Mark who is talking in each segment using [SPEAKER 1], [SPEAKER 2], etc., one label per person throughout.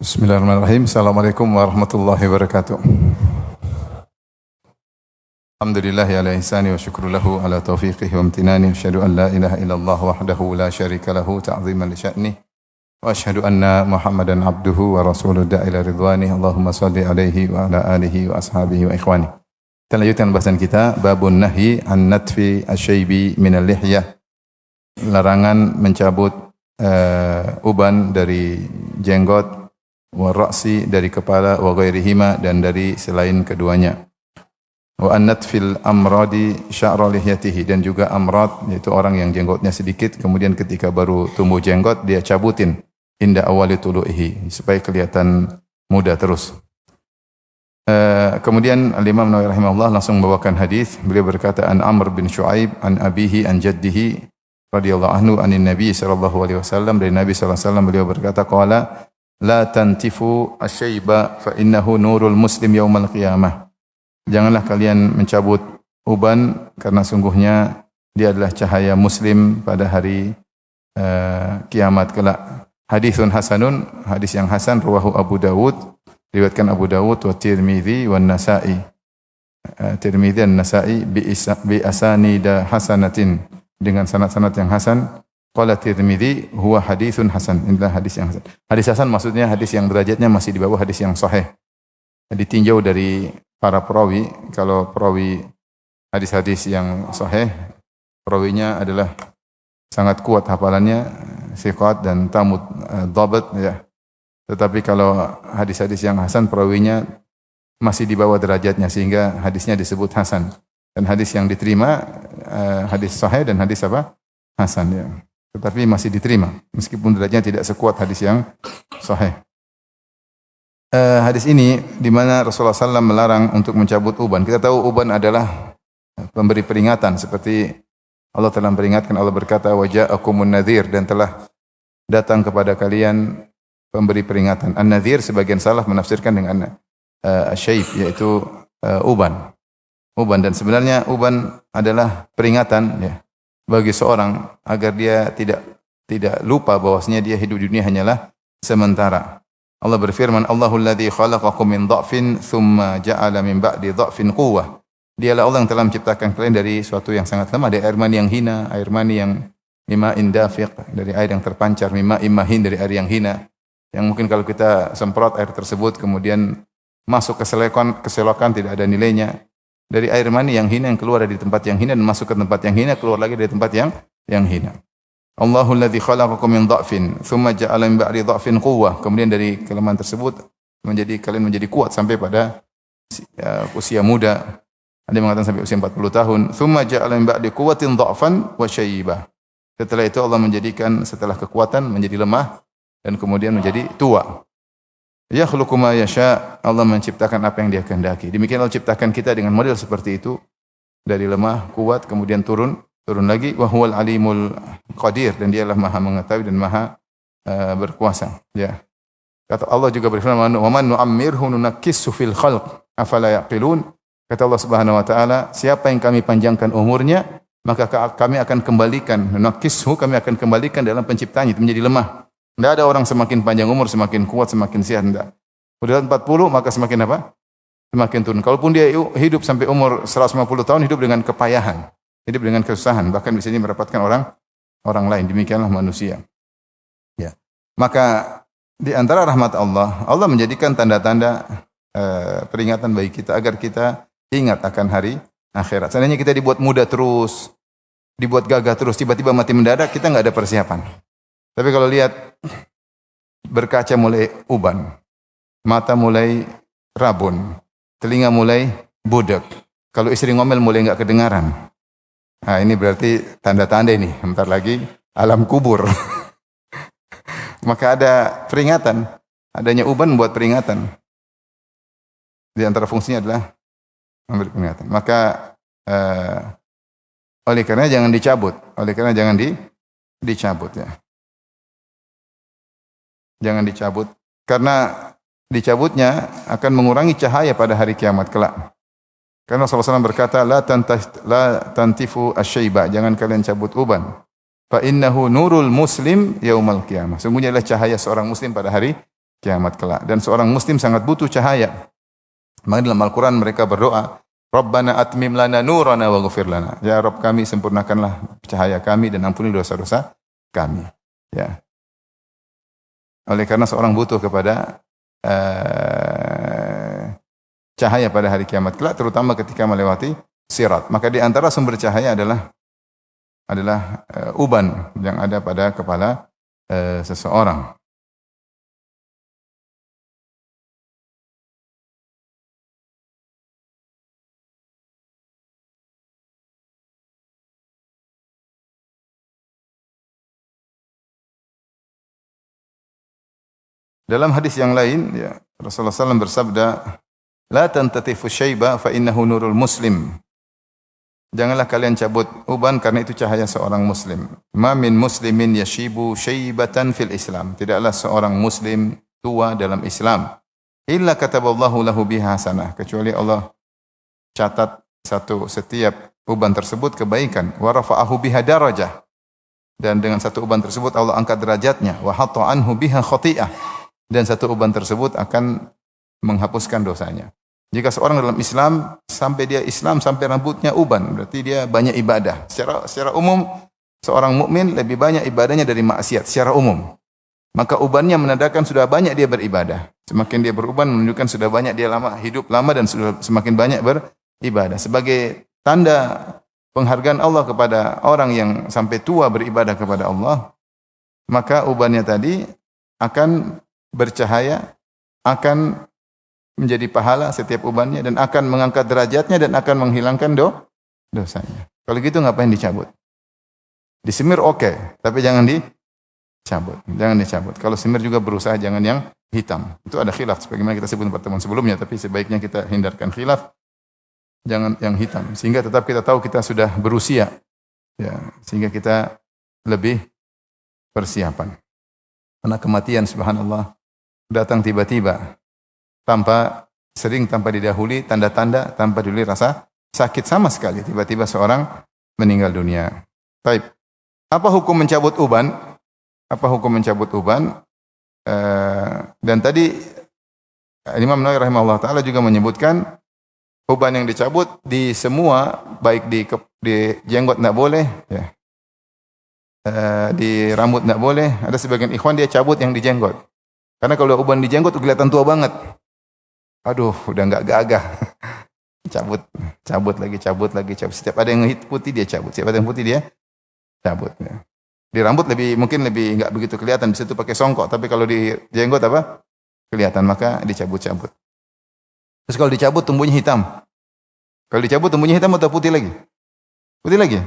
[SPEAKER 1] Bismillahirrahmanirrahim. Assalamualaikum warahmatullahi wabarakatuh. Alhamdulillahi ala ihsani wa syukru lahu ala taufiqihi wa amtinani. Asyhadu an la ilaha illallah wahdahu la syarika lahu ta'ziman li sya'ni. Wa asyhadu anna Muhammadan abduhu wa rasuluhu da'ila ridwani. Allahumma salli alaihi wa ala alihi wa ashabihi wa ikhwani. Kita lanjutkan bahasan kita, babun nahyi an natfi asyaibi minal lihyah. Larangan mencabut uban dari jenggot, wa ra'si dari kepala, wa ghairihima dan dari selain keduanya. Wa annat fil amradi sya'ra lihyatihi, dan juga amrad yaitu orang yang jenggotnya sedikit kemudian ketika baru tumbuh jenggot dia cabutin inda awali tulu'ihi supaya kelihatan muda terus. Kemudian Al-Imam Nawawi rahimahullah langsung membawakan hadis. Beliau berkata, an Amr bin Shu'aib an abihi an jaddihi radhiyallahu anhu anin Nabi sallallahu alaihi wasallam, dari Nabi sallallahu alaihi wasallam beliau berkata, qala la tantifu asyaiba fa innahu nurul muslim yaumal qiyamah. Janganlah kalian mencabut uban karena sungguhnya dia adalah cahaya muslim pada hari kiamat kelak. Haditsun hasanun, hadis yang hasan, rawahu Abu Dawud, diriwayatkan Abu Dawud wa Tirmidzi wan Nasa'i. Tirmidzi dan Nasa'i bi asanida hasanatin, dengan sanad-sanad yang hasan. Qala Tirmidzi huwa haditsun hasan. Inilah hadis yang hasan. Hadis hasan maksudnya hadis yang derajatnya masih di bawah hadis yang sahih. Ditinjau dari para perawi. Kalau perawi hadis-hadis yang sahih, perawinya adalah sangat kuat hafalannya, thiqat dan tamud dhabt ya. Tetapi kalau hadis-hadis yang hasan, perawinya masih di bawah derajatnya sehingga hadisnya disebut hasan. Dan hadis yang diterima hadis sahih dan hadis apa? Hasan ya. Tetapi masih diterima meskipun derajatnya tidak sekuat hadis yang sahih. Hadis ini di mana Rasulullah SAW melarang untuk mencabut uban. Kita tahu uban adalah pemberi peringatan, seperti Allah telah memperingatkan. Allah berkata, wa ja'akumun nadhir, dan telah datang kepada kalian pemberi peringatan. An-nadhir sebagian salaf menafsirkan dengan asyaib, yaitu uban. Uban, dan sebenarnya uban adalah peringatan ya, bagi seorang agar dia tidak lupa bahwasanya dia hidup di dunia hanyalah sementara. Allah berfirman, Allahul ladzi khalaqakum min dha'fin tsumma ja'ala min ba'di dha'fin quwwah. Dialah Allah yang telah menciptakan kalian dari suatu yang sangat lemah, dari air mani yang hina, air mani yang mima'in dafiq, dari air yang terpancar, mima'in mahin, dari air yang hina. Yang mungkin kalau kita semprot air tersebut kemudian masuk ke selokan tidak ada nilainya. Dari air mani yang hina yang keluar dari tempat yang hina dan masuk ke tempat yang hina, keluar lagi dari tempat yang hina. Allahul ladzi khalaqakum min dha'fin tsumma ja'ala min ba'di dha'fin quwwah. Kemudian dari kelemahan tersebut kalian menjadi kuat sampai pada usia muda. Ada yang mengatakan sampai usia 40 tahun. Tsumma ja'ala min ba'di quwwatin dha'fan wa syaibah. Setelah itu Allah menjadikan setelah kekuatan menjadi lemah dan kemudian menjadi tua. Yakhluqu ma yasha, Allah menciptakan apa yang Dia kehendaki. Demikian Allah ciptakan kita dengan model seperti itu, dari lemah, kuat, kemudian turun lagi. Wa huwal alimul qadir, dan Dialah Maha mengetahui dan Maha berkuasa. Ya. Kata Allah juga berfirman, "Wa man nu'ammirhu nunakkishu fil khalq, afala yaqilun." Kata Allah Subhanahu wa taala, siapa yang kami panjangkan umurnya, maka kami akan kembalikan, nunakkishu, kami akan kembalikan dalam penciptanya itu menjadi lemah. Tidak ada orang semakin panjang umur, semakin kuat, semakin sehat. Tidak. Udah 40, maka semakin apa? Semakin turun. Kalaupun dia hidup sampai umur 150 tahun, hidup dengan kepayahan. Hidup dengan kesusahan. Bahkan bisa dia merepotkan orang lain. Demikianlah manusia. Ya. Maka di antara rahmat Allah, Allah menjadikan tanda-tanda peringatan bagi kita, agar kita ingat akan hari akhirat. Seandainya kita dibuat muda terus, dibuat gagah terus, tiba-tiba mati mendadak, kita nggak ada persiapan. Tapi kalau lihat, berkaca mulai uban, mata mulai rabun, telinga mulai budek. Kalau istri ngomel mulai enggak kedengaran. Nah, ini berarti tanda-tanda ini. Bentar lagi alam kubur. Maka ada peringatan. Adanya uban membuat peringatan. Di antara fungsinya adalah memberi peringatan. Maka oleh karena jangan dicabut. Oleh karena jangan dicabut ya. Jangan dicabut, karena dicabutnya akan mengurangi cahaya pada hari kiamat kelak. Karena Rasulullah SAW berkata, la tantifu asyaiba, jangan kalian cabut uban. Fa innahu nurul muslim yaumal qiyamah. Sungguhnya adalah cahaya seorang muslim pada hari kiamat kelak. Dan seorang muslim sangat butuh cahaya. Maka dalam Al-Quran mereka berdoa, Rabbana atmim lana nurana wa ghafir lana. Ya Rabb kami, sempurnakanlah cahaya kami dan ampuni dosa-dosa kami. Ya. Oleh karena seorang butuh kepada cahaya pada hari kiamat kelak, terutama ketika melewati sirat. Maka di antara sumber cahaya adalah uban yang ada pada kepala seseorang. Dalam hadis yang lain, ya, Rasulullah SAW bersabda, La tantatifu syaiba fa innahu nurul muslim. Janganlah kalian cabut uban karena itu cahaya seorang muslim. Ma min muslimin yashibu syaibatan fil Islam. Tidaklah seorang muslim tua dalam Islam. Illa kataballahu lahu biha hasanah. Kecuali Allah catat setiap uban tersebut kebaikan. Wa rafa'ahu biha darajah. Dan dengan satu uban tersebut Allah angkat derajatnya. Wa hatta anhu biha khati'ah. Dan satu uban tersebut akan menghapuskan dosanya. Jika seorang dalam Islam sampai rambutnya uban, berarti dia banyak ibadah. Secara umum seorang mukmin lebih banyak ibadahnya dari maksiat secara umum. Maka ubannya menandakan sudah banyak dia beribadah. Semakin dia beruban menunjukkan sudah banyak dia hidup lama dan sudah semakin banyak beribadah. Sebagai tanda penghargaan Allah kepada orang yang sampai tua beribadah kepada Allah, maka ubannya tadi akan bercahaya, akan menjadi pahala setiap ubannya dan akan mengangkat derajatnya dan akan menghilangkan dosanya. Kalau gitu ngapain dicabut? Disemir oke, tapi jangan dicabut. Jangan dicabut. Kalau semir juga berusaha jangan yang hitam. Itu ada khilaf sebagaimana kita sebut di pertemuan sebelumnya, tapi sebaiknya kita hindarkan khilaf. Jangan yang hitam sehingga tetap kita tahu kita sudah berusia. Ya, sehingga kita lebih persiapan. Karena kematian subhanallah datang tiba-tiba tanpa didahului tanda-tanda, tanpa didahului rasa sakit sama sekali. Tiba-tiba seorang meninggal dunia. Baik. Apa hukum mencabut uban? Dan tadi Imam Nawawi rahimahullah taala juga menyebutkan uban yang dicabut di semua, baik di jenggot tidak boleh, ya. Di rambut tidak boleh. Ada sebagian ikhwan dia cabut yang di jenggot. Karena kalau uban di jenggot kelihatan tua banget. Aduh, udah enggak gagah. Cabut lagi. Setiap ada yang putih dia cabut. Setiap ada yang putih dia cabut. Ya. Di rambut mungkin lebih enggak begitu kelihatan. Bisa itu pakai songkok. Tapi kalau di jenggot apa? Kelihatan. Maka dicabut-cabut. Terus kalau dicabut tumbuhnya hitam. Kalau dicabut tumbuhnya hitam atau putih lagi? Putih lagi?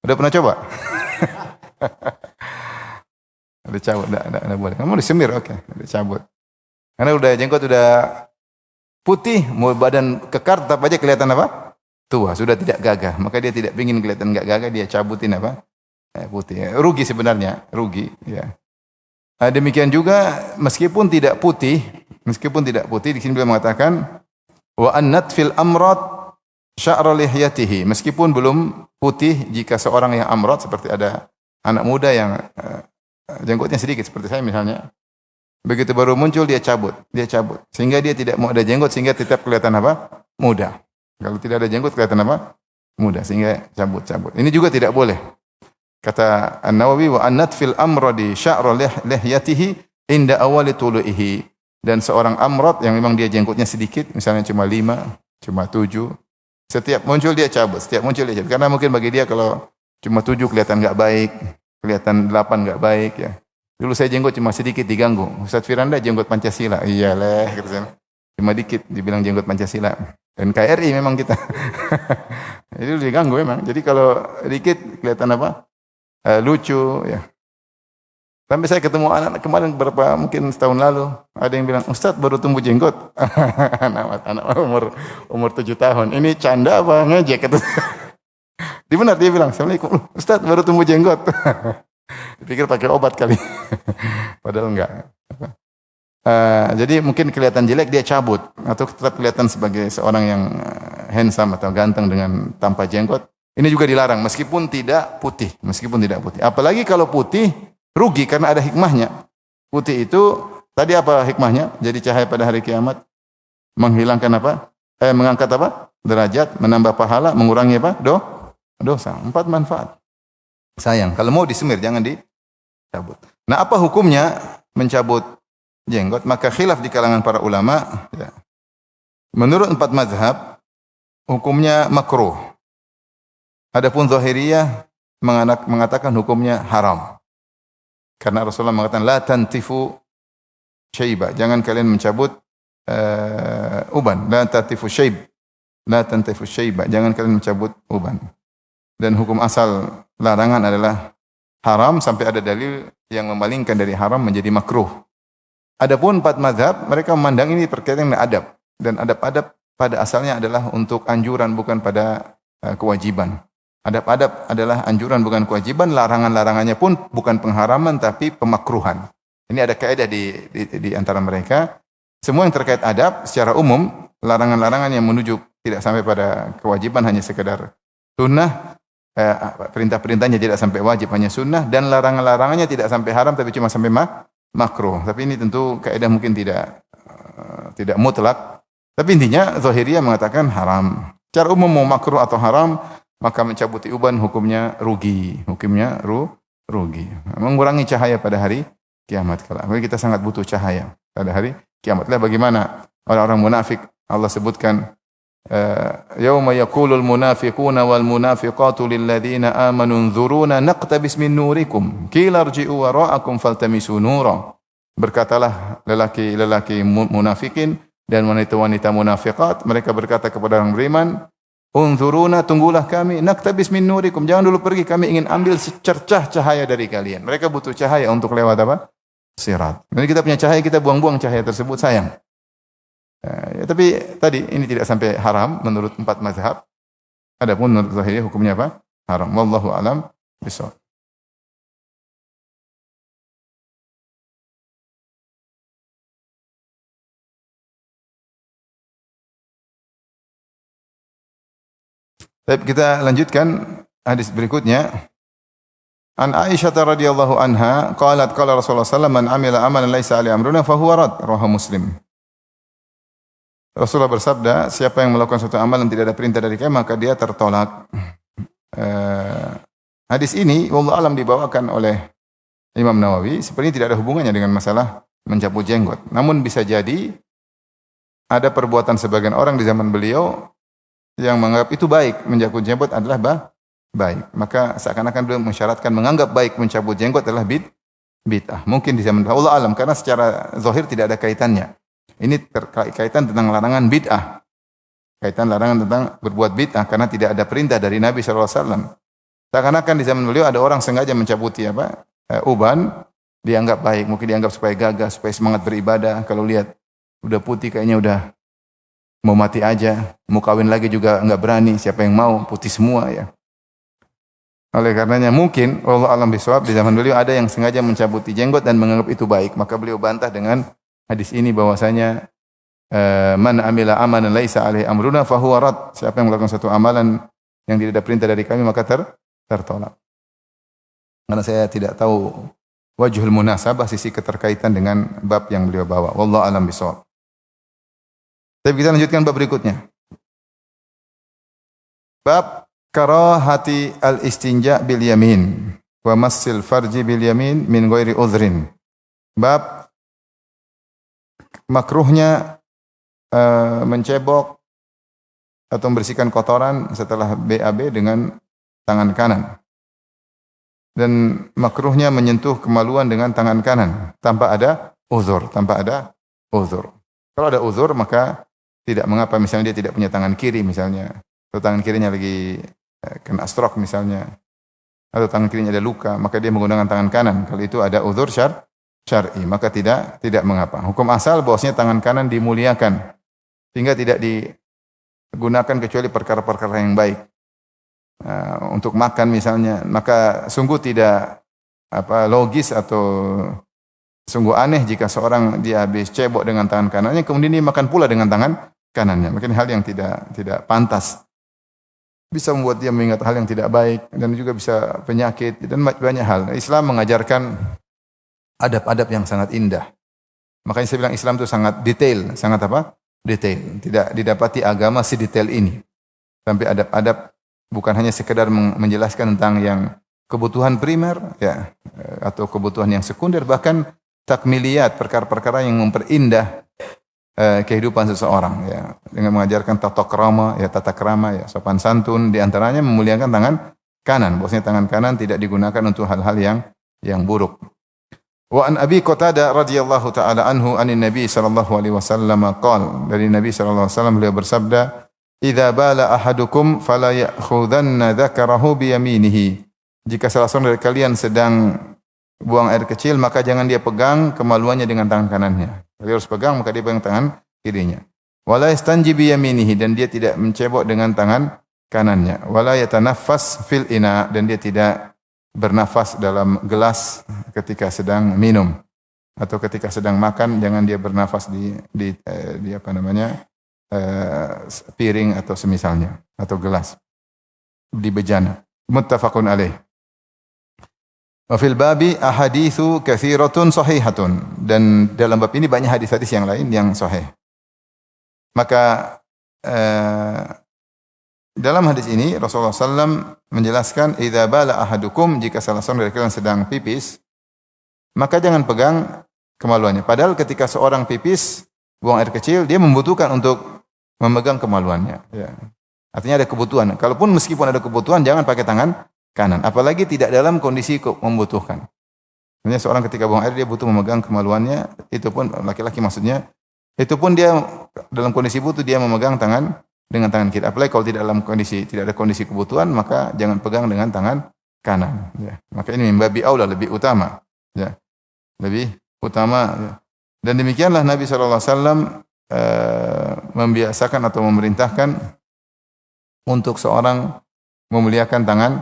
[SPEAKER 1] Udah pernah coba? Dicabut, enggak boleh. Kamu disemir, oke, dicabut. Karena jenggot udah putih, mau badan kekar tetap aja kelihatan apa? Tua, sudah tidak gagah. Maka dia tidak ingin kelihatan enggak gagah, dia cabutin apa? Putih. Rugi sebenarnya, rugi, ya. Demikian juga meskipun tidak putih di sini beliau mengatakan wa annat fil amrad sya'ra lihyatihi. Meskipun belum putih, jika seorang yang amrad seperti ada anak muda yang jenggotnya sedikit seperti saya misalnya, begitu baru muncul dia cabut sehingga dia tidak mau ada jenggot sehingga tetap kelihatan apa? Muda. Kalau tidak ada jenggot kelihatan apa? Muda, sehingga cabut. Ini juga tidak boleh. Kata An-Nawawi wa annat fil amradi sya'ra lihyatihi inda awali tulu'ihi. Dan seorang amrad yang memang dia jenggotnya sedikit, misalnya cuma 5, cuma 7, setiap muncul dia cabut. Karena mungkin bagi dia kalau cuma 7 kelihatan enggak baik, kelihatan 8 enggak baik, ya. Dulu saya jenggot cuma sedikit diganggu. Ustaz Firanda jenggot Pancasila. Iyalah, kata saya. Cuma dikit dibilang jenggot Pancasila. NKRI memang kita. Jadi diganggu memang. Jadi kalau dikit kelihatan apa? Lucu, ya. Sampai saya ketemu anak kemarin mungkin setahun lalu, ada yang bilang, "Ustaz baru tumbuh jenggot." anak umur 7 tahun. Ini canda apa ngejek kata. Dia benar, dia bilang, "Assalamualaikum, Ustaz baru tumbuh jenggot." Dipikir pakai obat kali. Padahal enggak. Jadi mungkin kelihatan jelek dia cabut, atau tetap kelihatan sebagai seorang yang handsome atau ganteng dengan tanpa jenggot. Ini juga dilarang meskipun tidak putih. Apalagi kalau putih rugi karena ada hikmahnya. Putih itu Tadi apa hikmahnya? Jadi cahaya pada hari kiamat menghilangkan apa? Mengangkat apa? Derajat, menambah pahala, mengurangi apa? Dosa. 4 manfaat. Sayang, kalau mau disemir jangan dicabut. Nah, apa hukumnya mencabut jenggot? Maka khilaf di kalangan para ulama, ya. Menurut 4 mazhab, hukumnya makruh. Adapun Zahiriyah mengatakan hukumnya haram. Karena Rasulullah mengatakan la tantifu syaiba, jangan kalian mencabut uban. La tantifu syaib. La tantifu syaiba, jangan kalian mencabut uban. Dan hukum asal larangan adalah haram sampai ada dalil yang memalingkan dari haram menjadi makruh. Adapun 4 mazhab, mereka memandang ini berkaitan dengan adab. Dan adab-adab pada asalnya adalah untuk anjuran bukan pada kewajiban. Adab-adab adalah anjuran bukan kewajiban, larangan-larangannya pun bukan pengharaman tapi pemakruhan. Ini ada kaidah di antara mereka. Semua yang terkait adab secara umum, larangan-larangan yang menuju tidak sampai pada kewajiban hanya sekedar sunnah, perintah-perintahnya tidak sampai wajib hanya sunnah, dan larangan-larangannya tidak sampai haram tapi cuma sampai makruh. Tapi ini tentu kaidah mungkin tidak mutlak. Tapi intinya Zahiriyah mengatakan haram. Secara umum mau makruh atau haram, maka mencabuti uban hukumnya rugi. Hukumnya rugi. Mengurangi cahaya pada hari kiamat kelak. Kita sangat butuh cahaya pada hari kiamat. Lah bagaimana orang-orang munafik Allah sebutkan yauma yaqulul munafiquna wal munafiqatu lil ladzina amanu unzuruna naqtabis min nurikum qila irji'u wara'akum faltamisu nura. Berkatalah lelaki-lelaki munafikin dan wanita-wanita munafiqat, mereka berkata kepada orang beriman, unzuruna, tunggulah kami, naktabis min nurikum, jangan dulu pergi, kami ingin ambil secercah cahaya dari kalian. Mereka butuh cahaya untuk lewat apa? Sirat. Jadi kita punya cahaya, kita buang-buang cahaya tersebut, sayang. Tapi tadi ini tidak sampai haram menurut 4 mazhab. Adapun menurut Zahiriyah hukumnya apa? Haram. Wallahu alam bishawab. Baik, kita lanjutkan hadis berikutnya. An Aisyah radhiyallahu anha qalat qala Rasulullah sallallahu alaihi wasallam man amila amalan laisa alaihi amruna fa huwa rad, rawahu Muslim. Rasulullah bersabda, siapa yang melakukan suatu amalan tidak ada perintah dari kami maka dia tertolak. Hadis ini wallahu alam dibawakan oleh Imam Nawawi sepertinya tidak ada hubungannya dengan masalah mencabut jenggot. Namun bisa jadi ada perbuatan sebagian orang di zaman beliau yang menganggap itu baik, mencabut jenggot adalah baik. Maka seakan-akan beliau mensyaratkan menganggap baik mencabut jenggot adalah bid'ah. Mungkin di zaman Allah alam, karena secara zahir tidak ada kaitannya. Ini kaitan tentang larangan bid'ah. Kaitan larangan tentang berbuat bid'ah karena tidak ada perintah dari Nabi SAW. Seakan-akan di zaman beliau ada orang sengaja mencabuti uban, dianggap baik, mungkin dianggap supaya gagah, supaya semangat beribadah. Kalau lihat udah putih kayaknya udah mau mati aja, mau kawin lagi juga enggak berani, siapa yang mau, putih semua ya. Oleh karenanya mungkin wallahu alam bisawab di zaman beliau ada yang sengaja mencabuti jenggot dan menganggap itu baik, maka beliau bantah dengan hadis ini bahwasanya man amila amalan laisa alaihi amruna fa huwa rad. Siapa yang melakukan satu amalan yang tidak ada perintah dari kami maka tertolak. Karena saya tidak tahu wajhul munasabah, sisi keterkaitan dengan bab yang beliau bawa. Wallahu alam bisawab. Tapi kita lanjutkan bab berikutnya. Bab karahati al-istinja bil yamin wa massil farji bil yamin min ghairi udhrin. Bab makruhnya mencebok atau membersihkan kotoran setelah BAB dengan tangan kanan. Dan makruhnya menyentuh kemaluan dengan tangan kanan tanpa ada uzur, Kalau ada uzur maka tidak mengapa, misalnya dia tidak punya tangan kiri misalnya, atau tangan kirinya lagi kena stroke misalnya, atau tangan kirinya ada luka, maka dia menggunakan tangan kanan. Kalau itu ada uzur syar'i, maka tidak mengapa. Hukum asal bahwasanya tangan kanan dimuliakan, sehingga tidak digunakan kecuali perkara-perkara yang baik. Untuk makan misalnya, maka sungguh tidak logis atau sungguh aneh jika seorang dia habis cebok dengan tangan kanannya, kemudian dia makan pula dengan tangan kanannya. Mungkin hal yang tidak pantas. Bisa membuat dia mengingat hal yang tidak baik dan juga bisa penyakit dan banyak hal. Islam mengajarkan adab-adab yang sangat indah. Makanya saya bilang Islam itu sangat detail, sangat apa? Detail. Tidak didapati agama sedetail ini. Sampai adab-adab bukan hanya sekedar menjelaskan tentang yang kebutuhan primer ya atau kebutuhan yang sekunder, bahkan takmiliyat, perkara-perkara yang memperindah kehidupan seseorang ya, dengan mengajarkan tata krama ya, sopan santun, di antaranya memuliakan tangan kanan. Bahwasanya tangan kanan tidak digunakan untuk hal-hal yang buruk. Wa an Abi Qatadah radhiyallahu taala anhu anin Nabi sallallahu alaihi wasallam qala, dari Nabi sallallahu alaihi wasallam beliau bersabda, "Idza bala ahadukum fala ya'khudhanna dzakarahu bi yaminihi." Jika salah seorang dari kalian sedang buang air kecil, maka jangan dia pegang kemaluannya dengan tangan kanannya. Dia harus pegang, maka dia pegang tangan kirinya. Wala yastanji bi yaminihi, dan dia tidak mencebok dengan tangan kanannya. Wala yatanaffas fil ina, dan dia tidak bernafas dalam gelas ketika sedang minum atau ketika sedang makan, jangan dia bernafas di apa namanya? Piring atau semisalnya atau gelas di bejana. Muttafaqun alaih. Wa fil babi ahaditsu katsiratun sahihatun, dan dalam bab ini banyak hadis-hadis yang lain yang sahih. Maka dalam hadis ini Rasulullah SAW menjelaskan, idza bala ahadukum, jika salah seorang dari kalian sedang pipis, maka jangan pegang kemaluannya. Padahal ketika seorang pipis buang air kecil, dia membutuhkan untuk memegang kemaluannya. Ya. Artinya ada kebutuhan. Kalaupun meskipun ada kebutuhan, jangan pakai tangan kanan. Apalagi tidak dalam kondisi membutuhkan. Sebenarnya seorang ketika buang air, dia butuh memegang kemaluannya. Itu pun laki-laki maksudnya. Itu pun dia dalam kondisi butuh, dia memegang tangan dengan tangan kiri. Apalagi kalau tidak ada kondisi kebutuhan, maka jangan pegang dengan tangan kanan. Ya. Maka ini mimbabi aula, lebih utama. Ya. Lebih utama. Ya. Dan demikianlah Nabi SAW membiasakan atau memerintahkan untuk seorang memuliakan tangan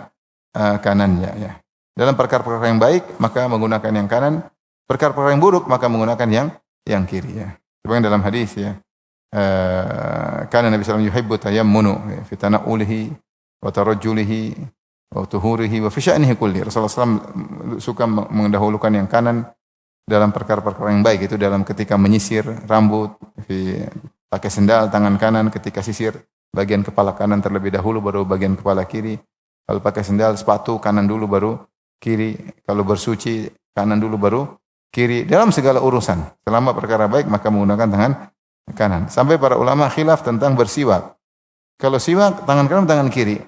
[SPEAKER 1] kanannya. Ya. Dalam perkara-perkara yang baik maka menggunakan yang kanan, perkara-perkara yang buruk maka menggunakan yang kiri. Ya. Sebagian dalam hadis ya, karena Nabi SAW yuhibbu tayammunu fi tanaulihi wa tarajjulihi wa tuhurihi wa fi sya'nihi kulli. Rasulullah SAW suka mendahulukan yang kanan dalam perkara-perkara yang baik, itu dalam ketika menyisir rambut, pakai sendal tangan kanan, ketika sisir bagian kepala kanan terlebih dahulu baru bagian kepala kiri. Kalau pakai sendal sepatu kanan dulu baru kiri. Kalau bersuci kanan dulu baru kiri. Dalam segala urusan, selama perkara baik maka menggunakan tangan kanan. Sampai para ulama khilaf tentang bersiwak. Kalau siwak tangan kanan tangan kiri,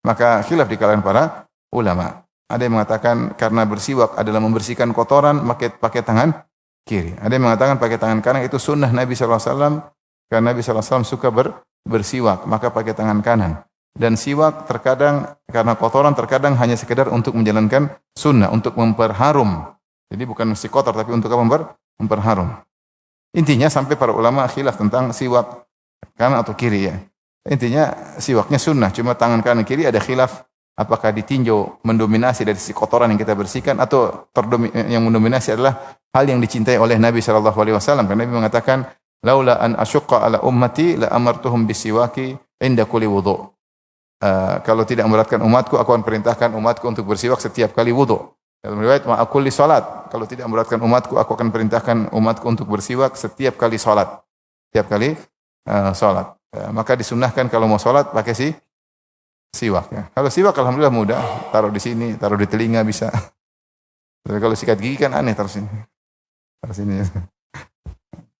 [SPEAKER 1] maka khilaf di kalangan para ulama. Ada yang mengatakan karena bersiwak adalah membersihkan kotoran, maka pakai tangan kiri. Ada yang mengatakan pakai tangan kanan, itu sunnah Nabi SAW. Karena Nabi SAW suka bersiwak, maka pakai tangan kanan. Dan siwak terkadang, karena kotoran terkadang hanya sekedar untuk menjalankan sunnah, untuk memperharum. Jadi bukan mesti kotor, tapi untuk memperharum. Intinya sampai para ulama khilaf tentang siwak kanan atau kiri ya. Intinya siwaknya sunnah, cuma tangan kanan kiri ada khilaf. Apakah ditinjau mendominasi dari sisi kotoran yang kita bersihkan, atau yang mendominasi adalah hal yang dicintai oleh Nabi SAW. Karena Nabi mengatakan, laula an asyqa ala ummati la amartuhum bisiwaki inda kulli wudu. Kalau tidak memberatkan umatku, aku akan perintahkan umatku untuk bersiwak setiap kali wudu. Dalam riwayat ma'akulli salat, kalau tidak memberatkan umatku, aku akan perintahkan umatku untuk bersiwak setiap kali salat. Setiap kali salat. Maka disunnahkan kalau mau salat pakai siwak ya. Kalau siwak alhamdulillah mudah, taruh di sini, taruh di telinga bisa. Tapi kalau sikat gigi kan aneh, taruh sini. Taruh sini.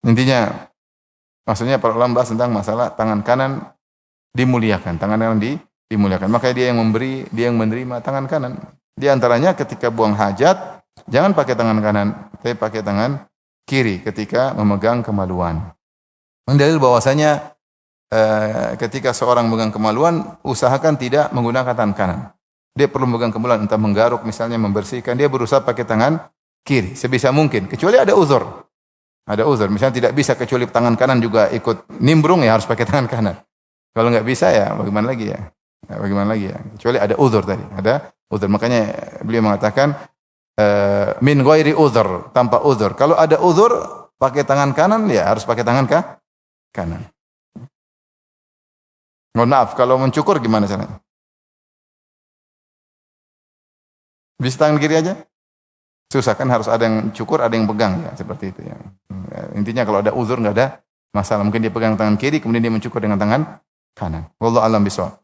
[SPEAKER 1] Intinya maksudnya para ulama bahas tentang masalah tangan kanan dimuliakan, tangan kanan dimuliakan. Maka dia yang memberi, dia yang menerima tangan kanan. Di antaranya ketika buang hajat, jangan pakai tangan kanan, tapi pakai tangan kiri ketika memegang kemaluan. Mendalil bahwasanya ketika seorang memegang kemaluan, usahakan tidak menggunakan tangan kanan. Dia perlu memegang kemaluan, entah menggaruk misalnya, membersihkan, dia berusaha pakai tangan kiri sebisa mungkin, kecuali ada uzur. Ada uzur, misalnya tidak bisa kecuali tangan kanan juga ikut nimbrung, ya harus pakai tangan kanan. Kalau nggak bisa ya bagaimana lagi ya? Bagaimana lagi ya? Kecuali ada uzur tadi, ada uzur. Makanya beliau mengatakan min ghairi uzur, tanpa uzur. Kalau ada uzur pakai tangan kanan, ya harus pakai tangan kanan. Mohon maaf, kalau mencukur gimana caranya? Bisa tangan kiri aja? Susah kan, harus ada yang cukur, ada yang pegang ya, seperti itu ya. Intinya kalau ada uzur enggak ada masalah. Mungkin dia pegang tangan kiri kemudian dia mencukur dengan tangan kanan. Wallahu a'lam bishawab.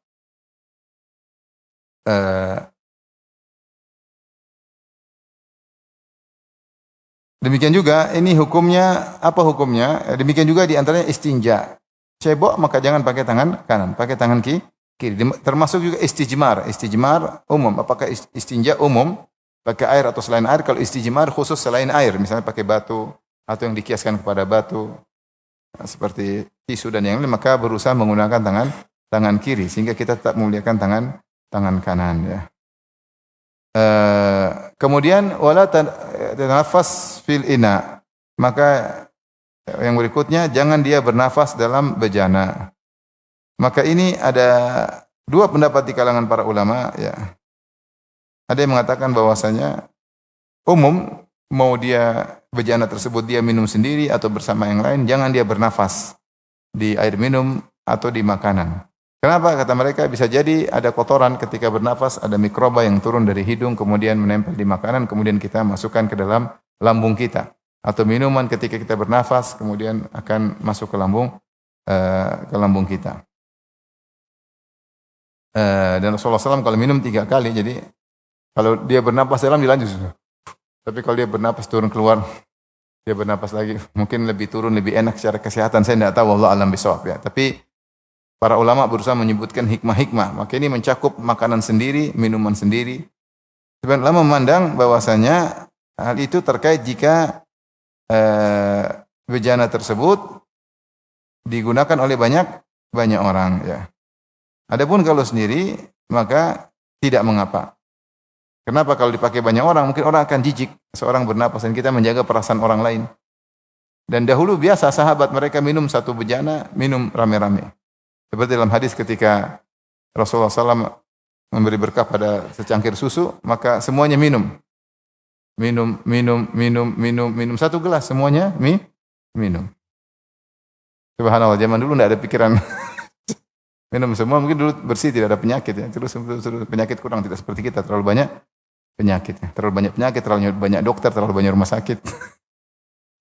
[SPEAKER 1] Demikian juga ini hukumnya, apa hukumnya? Demikian juga di antaranya istinja. Cebok maka jangan pakai tangan kanan, pakai tangan kiri. Termasuk juga istijmar. Istijmar umum. Apakah istinja umum? Pakai air atau selain air. Kalau istijmar khusus selain air. Misalnya pakai batu atau yang dikiaskan kepada batu. Seperti tisu dan yang lain. Maka berusaha menggunakan tangan kiri. Sehingga kita tetap memuliakan tangan kanan. Ya. Kemudian wala tanafas fil ina. Maka yang berikutnya jangan dia bernafas dalam bejana. Maka ini ada dua pendapat di kalangan para ulama ya. Ada yang mengatakan bahwasanya umum mau dia bejana tersebut dia minum sendiri atau bersama yang lain, jangan dia bernafas di air minum atau di makanan. Kenapa? Kata mereka bisa jadi ada kotoran ketika bernafas, ada mikroba yang turun dari hidung kemudian menempel di makanan, kemudian kita masukkan ke dalam lambung kita. Atau minuman ketika kita bernafas kemudian akan masuk ke lambung kita. Dan Rasulullah SAW kalau minum 3 kali, jadi kalau dia bernafas dalam dilanjut. Tapi kalau dia bernafas turun keluar, dia bernafas lagi, mungkin lebih turun, lebih enak secara kesehatan. Saya tidak tahu, wallahu a'lam bishawab ya. Tapi para ulama berusaha menyebutkan hikmah-hikmah. Maka ini mencakup makanan sendiri, minuman sendiri. Sebenarnya ulama memandang bahwasanya hal itu terkait jika bejana tersebut digunakan oleh banyak orang. Ya. Adapun kalau sendiri maka tidak mengapa. Kenapa? Kalau dipakai banyak orang mungkin orang akan jijik seorang bernapas dan kita menjaga perasaan orang lain. Dan dahulu biasa sahabat mereka minum satu bejana, minum rame-rame. Seperti dalam hadis ketika Rasulullah SAW memberi berkah pada secangkir susu, maka semuanya minum. Minum satu gelas semuanya minum. Subhanallah, zaman dulu tidak ada pikiran minum semua, mungkin dulu bersih tidak ada penyakit ya. Terus penyakit kurang, tidak seperti kita terlalu banyak penyakit ya. Terlalu banyak penyakit, terlalu banyak dokter, terlalu banyak rumah sakit.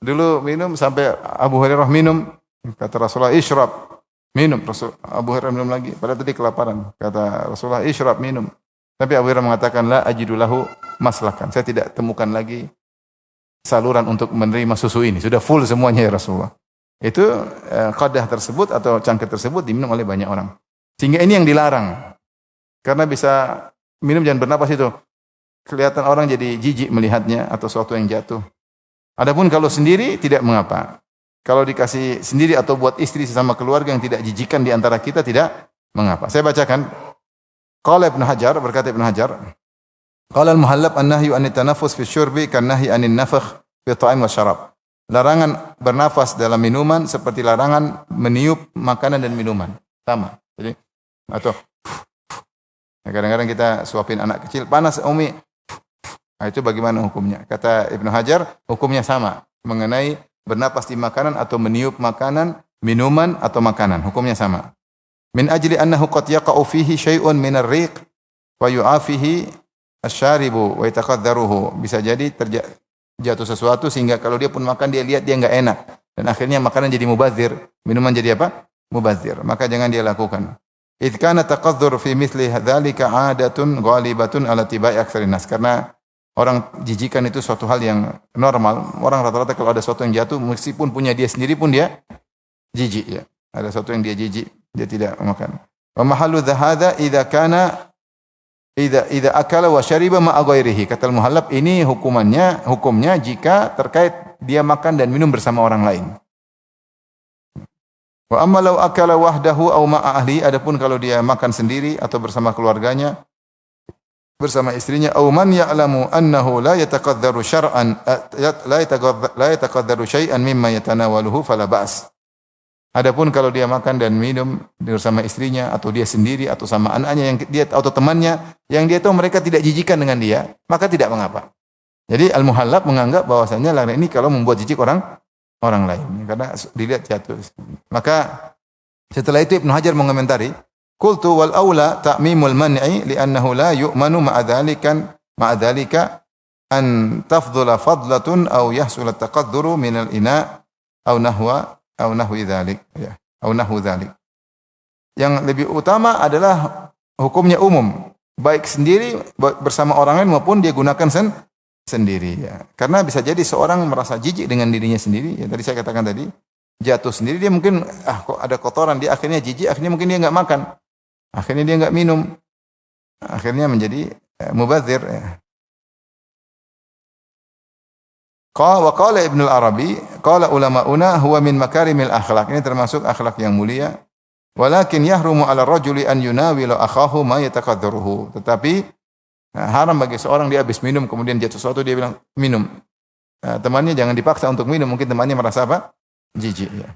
[SPEAKER 1] Dulu minum sampai Abu Hurairah minum, kata Rasulullah isyrab. Minum, Abu Hurairah minum lagi. Padahal tadi kelaparan. Kata Rasulullah, isyrab, minum. Tapi Abu Hurairah mengatakan, la ajidulahu maslakan. Saya tidak temukan lagi saluran untuk menerima susu ini. Sudah full semuanya ya Rasulullah. Itu qadah tersebut atau cangkir tersebut diminum oleh banyak orang. Sehingga ini yang dilarang. Karena bisa minum jangan bernapas itu. Kelihatan orang jadi jijik melihatnya atau sesuatu yang jatuh. Adapun kalau sendiri tidak mengapa. Kalau dikasih sendiri atau buat istri sesama keluarga yang tidak jijikan di antara kita tidak mengapa. Saya bacakan. Qala Ibnu Hajar, berkata Ibnu Hajar, qala al-muhallab an-nahyu an at-tanaffus fi syurbi kan nahyi anin nafakh fi ta'am wa syarab. Larangan bernafas dalam minuman seperti larangan meniup makanan dan minuman. Sama. Jadi atau kadang-kadang kita suapin anak kecil, panas Umi. Nah, itu bagaimana hukumnya? Kata Ibnu Hajar, hukumnya sama mengenai bernapas di makanan atau meniup makanan, minuman atau makanan, hukumnya sama. Min ajli annahu qad yaqa'u fihi syai'un min ar-riq wa yu'afihi asy-syaribu wa yataqaddaruhu. Bisa jadi jatuh sesuatu sehingga kalau dia pun makan dia lihat dia enggak enak dan akhirnya makanan jadi mubazir, minuman jadi apa? Mubazir. Maka jangan dia lakukan. Idz kana taqaddur fi mithli dzalika 'adatun ghalibatun ala tibai aktsarin nas. Karena orang jijikan itu suatu hal yang normal. Orang rata-rata kalau ada sesuatu yang jatuh, meskipun punya dia sendiri pun dia jijik ya. Ada sesuatu yang dia jijik, dia tidak makan. Wa mahallu dzahada idza akala wa syariba ma'a ghairihi. Kata al-muhallab ini hukumnya jika terkait dia makan dan minum bersama orang lain. Wa amma law akala wahdahu aw ma'a ahli, adapun kalau dia makan sendiri atau bersama keluarganya, bersama istrinya, aw man ya'lamu annahu la yataqaddaru syar'an la yataqaddaru syai'an mimma yatanawaluhu fala ba's. Adapun kalau dia makan dan minum bersama istrinya atau dia sendiri atau sama anaknya yang dia atau temannya yang dia tahu mereka tidak jijikan dengan dia, maka tidak mengapa. Jadi al-muhallab menganggap bahwasanya larangan ini kalau membuat jijik orang lain karena dilihat jatuh. Maka setelah itu Ibnu Hajar mengomentari, qultu wal aula ta'mimul man'i li'annahu la yu'manu ma'a dzalika an tafdhula fadlatun aw yahsul at-taqadduru min al-ina' au nahwi dzalik ya, au nahwu dzalik. Yang lebih utama adalah hukumnya umum, baik sendiri bersama orang lain maupun dia gunakan sendiri ya. Karena bisa jadi seorang merasa jijik dengan dirinya sendiri ya, tadi saya katakan tadi, jatuh sendiri dia mungkin kok ada kotoran, dia akhirnya jijik, akhirnya mungkin dia enggak makan. Akhirnya dia enggak minum. Akhirnya menjadi mubadzir ya. Qala Ibnu Arabi, qala ulama'una huwa min makarimil akhlak. Ini termasuk akhlak yang mulia. Walakin yahrumu 'ala rajuli an yunawila akhahu ma yataqaddaruhu. Tetapi haram bagi seorang dia habis minum kemudian jatuh sesuatu dia bilang minum. Temannya jangan dipaksa untuk minum, mungkin temannya merasa apa? Jijik ya.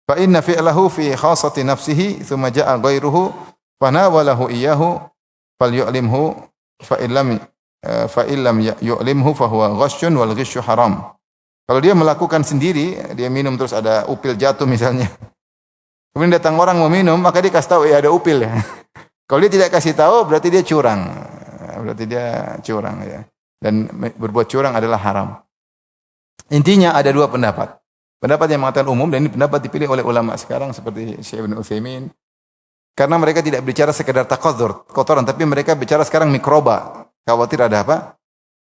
[SPEAKER 1] Fa inna fi'lahu fi khassati nafsihi thumma ja'a ghairuhu fanawalahu iyyahu falyu'limhu fa illam yu'limhu fa huwa ghasyyun wal ghishyu haram. Kalau dia melakukan sendiri, dia minum terus ada upil jatuh misalnya. Kemudian datang orang mau minum, maka dia kasih tahu ya ada upil ya. Kalau dia tidak kasih tahu berarti dia curang. Berarti dia curang ya. Dan berbuat curang adalah haram. Intinya ada dua pendapat. Pendapat yang mengatakan umum dan ini pendapat dipilih oleh ulama sekarang seperti Syekh Ibnu Utsaimin. Karena mereka tidak bicara sekedar taqadzur, kotoran, tapi mereka bicara sekarang mikroba. Khawatir ada apa?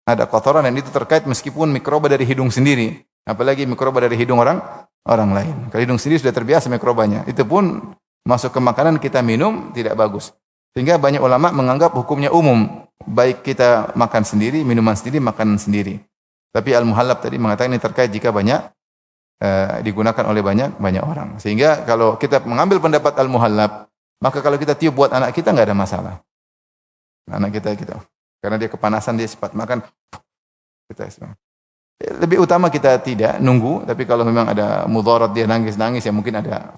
[SPEAKER 1] Ada kotoran dan itu terkait meskipun mikroba dari hidung sendiri, apalagi mikroba dari hidung orang lain. Kalau hidung sendiri sudah terbiasa mikrobanya, itu pun masuk ke makanan kita minum tidak bagus. Sehingga banyak ulama menganggap hukumnya umum, baik kita makan sendiri, minuman sendiri, makanan sendiri. Tapi Al-Muhallab tadi mengatakan ini terkait jika banyak digunakan oleh banyak orang. Sehingga kalau kita mengambil pendapat Al-Muhallab, maka kalau kita tiup buat anak kita enggak ada masalah. Anak kita karena dia kepanasan dia cepat makan. Lebih utama kita tidak nunggu, tapi kalau memang ada mudharat dia nangis-nangis ya mungkin ada,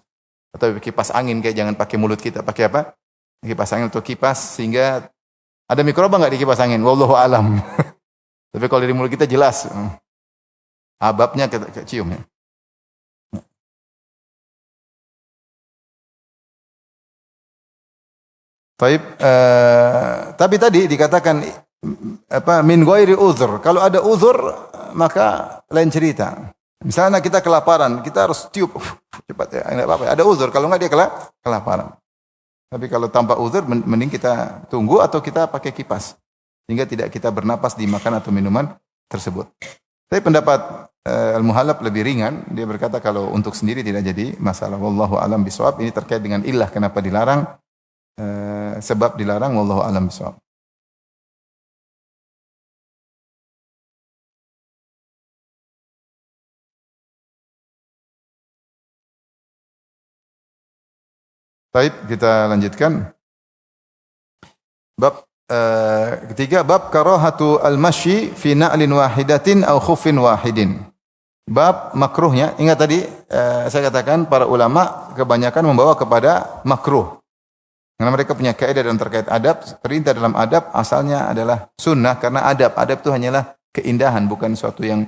[SPEAKER 1] atau kipas angin kayak jangan pakai mulut kita, pakai apa? Kipas angin atau kipas sehingga ada mikroba enggak di kipas angin? Wallahu alam. Tapi kalau dari mulut kita jelas ababnya kecium ya. Tapi tadi dikatakan min ghairi uzur. Kalau ada uzur maka lain cerita. Misalnya kita kelaparan, kita harus tiup cepat ya, enggak apa-apa. Ada uzur, kalau enggak dia kelaparan. Tapi kalau tanpa uzur mending kita tunggu atau kita pakai kipas sehingga tidak kita bernapas di makan atau minuman tersebut. Tapi pendapat Al-Muhallab lebih ringan, dia berkata kalau untuk sendiri tidak jadi masalah. Wallahu alam bisawab. Ini terkait dengan illah kenapa dilarang. Sebab dilarang wallahu alam bisawab. Baik, kita lanjutkan. Bab ketiga, bab karahatu al-masyi fi na'lin wahidatin aw khuffin wahidin. Bab makruhnya, ingat tadi saya katakan para ulama kebanyakan membawa kepada makruh. Karena mereka punya kaidah dan terkait adab, perintah dalam adab asalnya adalah sunnah karena adab itu hanyalah keindahan, bukan suatu yang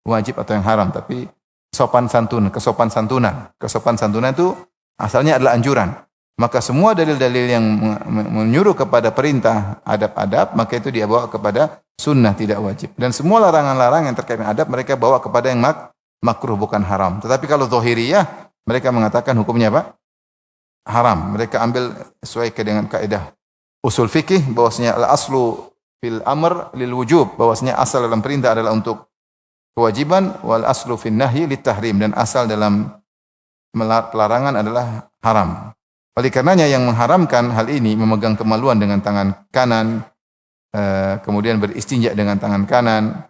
[SPEAKER 1] wajib atau yang haram, tapi kesopan santunan. Kesopan santunan itu asalnya adalah anjuran. Maka semua dalil-dalil yang menyuruh kepada perintah adab-adab, maka itu dia bawa kepada sunnah tidak wajib. Dan semua larangan-larangan yang terkait dengan adab mereka bawa kepada yang makruh bukan haram. Tetapi kalau zahiriyah mereka mengatakan hukumnya apa? Haram. Mereka ambil sesuai dengan kaidah usul fikih bahwasanya al-aslu fil amr lil wujub, bahwasanya asal dalam perintah adalah untuk kewajiban, wal aslu fin nahyi lit tahrim, dan asal dalam pelarangan adalah haram. Oleh karenanya yang mengharamkan hal ini memegang kemaluan dengan tangan kanan, kemudian beristinja dengan tangan kanan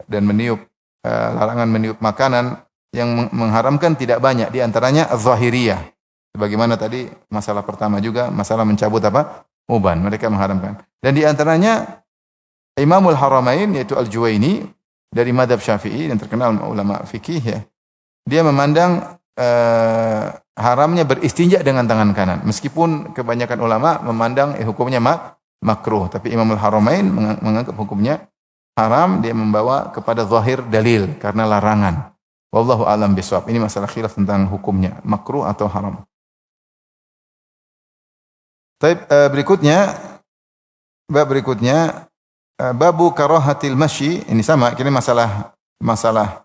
[SPEAKER 1] dan meniup, larangan meniup makanan, yang mengharamkan tidak banyak, di antaranya az-zahiriyah. Sebagaimana tadi masalah pertama juga masalah mencabut apa? Uban, mereka mengharamkan. Dan di antaranya Imamul Haramain yaitu Al-Juwaini dari madhab Syafi'i dan terkenal ulama fikih ya. Dia memandang haramnya beristinja dengan tangan kanan. Meskipun kebanyakan ulama memandang hukumnya makruh, tapi Imamul Haramain menganggap hukumnya haram, dia membawa kepada zahir dalil karena larangan. Wallahu a'lam bishawab. Ini masalah khilaf tentang hukumnya makruh atau haram. Berikutnya babu karahatil masyi, ini sama, ini masalah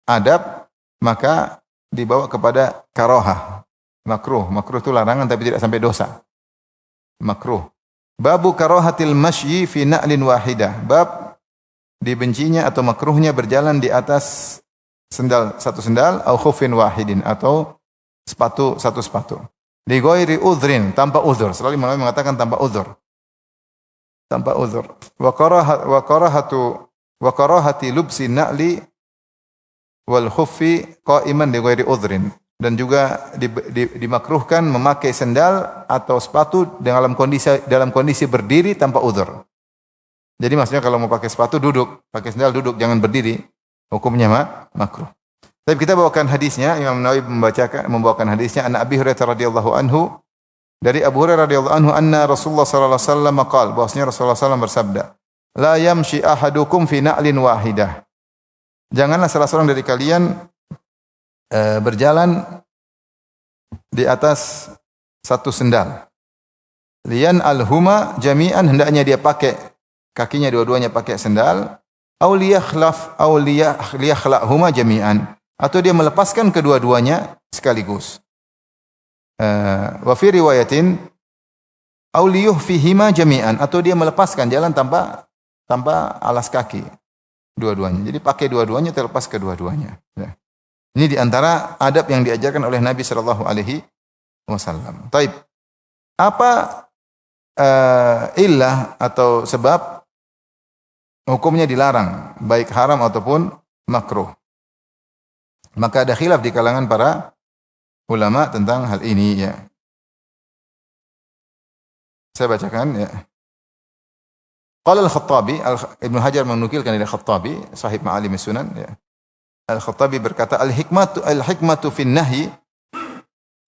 [SPEAKER 1] adab, maka dibawa kepada karohah, makruh. Makruh itu larangan tapi tidak sampai dosa. Makruh. Babu karohatil masyi fi na'lin wahidah. Bab dibencinya atau makruhnya berjalan di atas satu sendal au khufin wahidin atau satu sepatu. Li ghairi udhrin, tanpa uzur. Selalu Imam mengatakan tanpa uzur. Tanpa uzur. Wa karahati lubsi na'li wal khuffi qa'iman li ghairi udhrin. Dan juga dimakruhkan memakai sendal atau sepatu dalam kondisi berdiri tanpa uzur. Jadi maksudnya kalau mau pakai sepatu duduk, pakai sendal duduk, jangan berdiri. Hukumnya makruh. Tapi kita bawakan hadisnya, Imam Nawawi membawakan hadisnya an Abi Hurairah radhiyallahu anhu, dari Abu Hurairah radhiyallahu anhu anna Rasulullah sallallahu alaihi wasallam qaal, bahwasanya Rasulullah sallallahu bersabda, la yamshi ahadukum fi na'lin wahidah. Janganlah salah seorang dari kalian berjalan di atas satu sendal. Lian alhuma jami'an, hendaknya dia pakai kakinya dua-duanya pakai sendal. Aw liyakhla'huma jami'an, atau dia melepaskan kedua-duanya sekaligus. Wa fi riwayatin aw liyuhfihima jami'an, atau dia melepaskan jalan tanpa alas kaki dua-duanya. Jadi pakai dua-duanya, terlepas kedua-duanya. Ya. Ini di antara adab yang diajarkan oleh Nabi sallallahu alaihi wasallam. Taib. Apa illah atau sebab hukumnya dilarang, baik haram ataupun makruh? Maka ada khilaf di kalangan para ulama tentang hal ini ya. Saya bacakan ya. Qala al-Khattabi, Ibnu Hajar menukilkan dari Khattabi, sahib Ma'alim Sunan ya. Al-Khattabi berkata, al-hikmatu fin nahyi,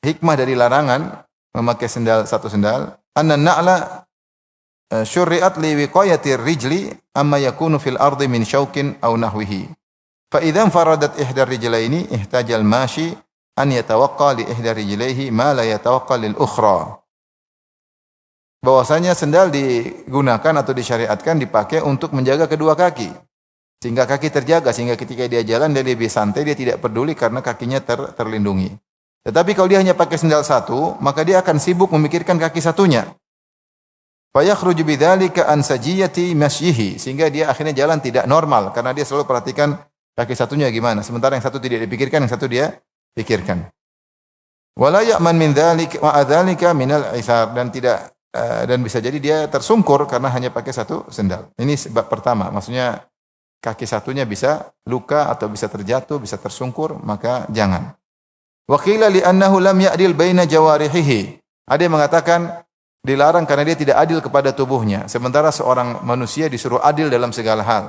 [SPEAKER 1] hikmah dari larangan memakai satu sendal, anna na'la syurri'at li wiqayati rijli amma yakunu fil ardi min syaukin aw nahwihi. Fa idza faradat ihda rijlaini ihtajal mashi an yatawaqqa li ihda rijlaihi ma la yatawaqqa lil ukhra. Bahwasanya sendal digunakan atau disyariatkan dipakai untuk menjaga kedua kaki. Sehingga kaki terjaga, sehingga ketika dia jalan dia lebih santai, dia tidak peduli karena kakinya terlindungi. Tetapi kalau dia hanya pakai sendal satu, maka dia akan sibuk memikirkan kaki satunya. Fayakhruju bidzalika an sajiyati masyihi, sehingga dia akhirnya jalan tidak normal karena dia selalu perhatikan kaki satunya gimana, sementara yang satu tidak dipikirkan, yang satu dia pikirkan. Wala ya'man min dzalika wa adzalika minal isar, dan bisa jadi dia tersungkur karena hanya pakai satu sendal. Ini sebab pertama, maksudnya kaki satunya bisa luka atau bisa terjatuh, bisa tersungkur, maka jangan. Wa qila li annahu lam ya'dil baina jawarihi. Ada yang mengatakan dilarang karena dia tidak adil kepada tubuhnya. Sementara seorang manusia disuruh adil dalam segala hal.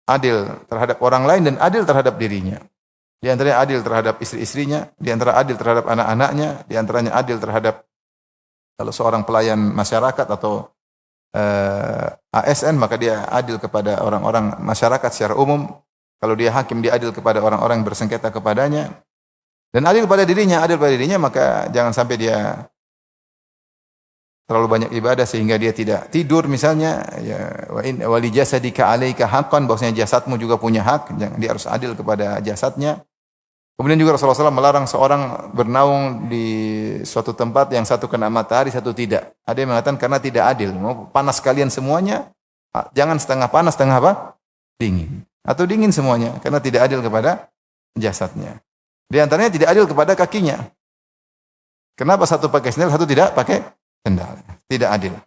[SPEAKER 1] Adil terhadap orang lain dan adil terhadap dirinya. Di antaranya adil terhadap istri-istrinya, di antara adil terhadap anak-anaknya, di antaranya adil terhadap kalau seorang pelayan masyarakat atau ASN, maka dia adil kepada orang-orang masyarakat secara umum. Kalau dia hakim, dia adil kepada orang-orang yang bersengketa kepadanya. Dan adil pada dirinya, maka jangan sampai dia terlalu banyak ibadah sehingga dia tidak tidur misalnya. Ya, wa li jasadika 'alaika haqqan, bahwasanya jasadmu juga punya hak, dia harus adil kepada jasadnya. Kemudian juga Rasulullah SAW melarang seorang bernaung di suatu tempat yang satu kena matahari, satu tidak. Ada yang mengatakan karena tidak adil. Mau panas kalian semuanya, jangan setengah panas, setengah apa? Dingin. Atau dingin semuanya, karena tidak adil kepada jasadnya. Di antaranya tidak adil kepada kakinya. Kenapa satu pakai sendal, satu tidak pakai sendal? Tidak adil.